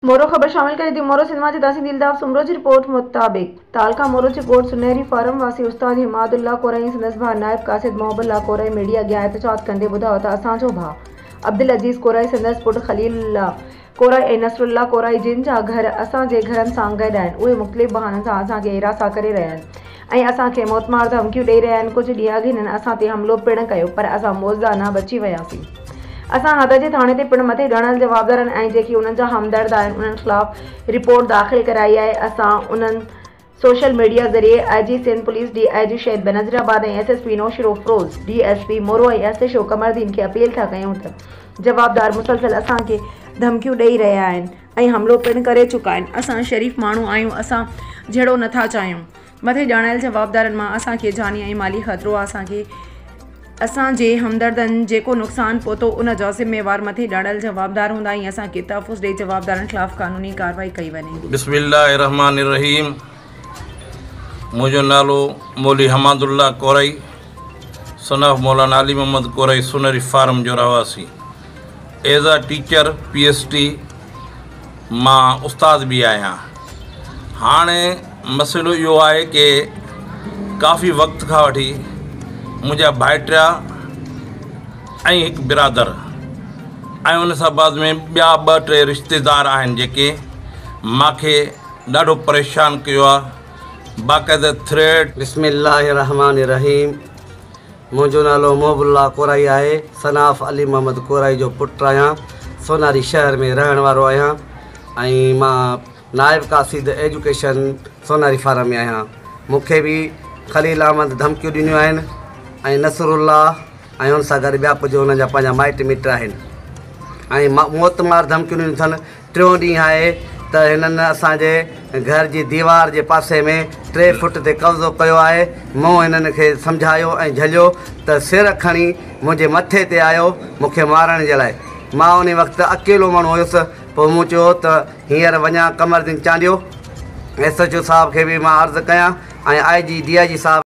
मोरो खबर शामिल करे दी मोरो सिनेमा जी दासी दिलदार सुमरो जी रिपोर्ट मुताबिक तालका मोरो जी कोट सुनहरी फार्म वासी उस्ताद हिमादुल्लाह कोराई संदस भा नायब कासिद मोहब्बुल्लाह कोराई मीडिया गया एहतजाज कंदे बुधाओ त असांजो भा अब्दुल अजीज कोराई संदस पुट खलील कोराई ऐं नसरुल्लाह कोराई जिन जा घर असांजे घरनि सां गॾु आहिनि उहे मुख़्तलिफ़ बहाननि सां असांखे हिरासा करे रहिया आहिनि ऐं असांखे मौतमार धमकियूं ॾेई रहिया आहिनि। कुझु ॾींहं अॻु हिननि असां ते हमिलो पिणु कयो पर असां मौज़ा न बची वियासीं। असां हद जे थाणे ते पिणु मथे ॼाणल जवाबदारनि ऐं जेकी उन्हनि जा हमदर्द आहिनि उन्हनि ख़िलाफ़ रिपोर्ट दाख़िल कराई आहे। असां उन्हनि सोशल मीडिया ज़रिए IG सिंध पुलिस DIG शहीद बनज़ीराबाद ऐं SSP नौशरो अफरोज़ DSP मोरो ऐं SHO कमरदीन खे अपील था कयूं त जवाबदार मुसलसल असांखे धमकियूं ॾेई रहिया आहिनि ऐं हमिलो पिणु करे चुका आहिनि। असां शरीफ़ माण्हू आहियूं, असां जहिड़ो नथा चाहियूं। मथे ॼाणायल जवाबदारनि मां असांखे जानी ऐं माली ख़तरो आहे। असांखे असांजे हमदर्दनि जेको नुक़सानु पहुतो उन जा ज़िम्मेवार मथे ॼाणल जवाबदार हूंदा ऐं असांखे तहफ़ुज़ ॾेई जवाबदारनि ख़िलाफ़ क़ानूनी कार्रवाई कई वञे। बिस्मिल्लाहिर्रहमानिर्रहीम। मुंहिंजो नालो मौली हमादुल्लाह कोराई सनफ मौलाना अली मोहम्मद कोराई सुनहरी फार्म जो रहवासी। एज़ अ टीचर PhD मां उस्ताद भी आहियां। हाणे मसइलो इहो आहे कि काफ़ी वक़्त खां वठी मुंहिंजा भाइटिया ऐं हिकु बिरादर ऐं उन सां बाद में ॿिया 2-3 रिश्तेदार आहिनि जेके मूंखे ॾाढो परेशान कयो आहे। बाक़ाइदा थ्रेट। बिस्मिल्लाहिर्रहमानिर्रहीम। मुंहिंजो नालो मोहब्बुल्लाह कोराई आहे। सनाफ अली मोहम्मद कोराई जो पुटु आहियां। सोनारी शहर में रहण वारो आहियां ऐं मां नायब कासिद एजुकेशन सोनारी फार्म में आहियां। मूंखे बि खलील अहमद धमकियूं ॾिनियूं आहिनि ऐं नसरुल्लाह ऐं हुन सां गॾु ॿिया कुझु हुन जा पंहिंजा माइट मिट आहिनि ऐं मौतमार धमकियूं ॾिनियूं अथनि। 3 ॾींहं आहे त हिननि असांजे घर जी दीवार जे पासे में 3 फुट ते कब्ज़ो कयो आहे। मूं हिननि खे सम्झायो ऐं झलियो त सिर खणी मुंहिंजे मथे ते आयो मूंखे मारण जे लाइ। मां उन वक़्तु अकेलो माण्हू हुयुसि। पोइ मूं चयो त हींअर वञा कमरदीन चांडियो SHO साहिब खे बि मां अर्ज़ु कयां ऐं IG DIG साहिब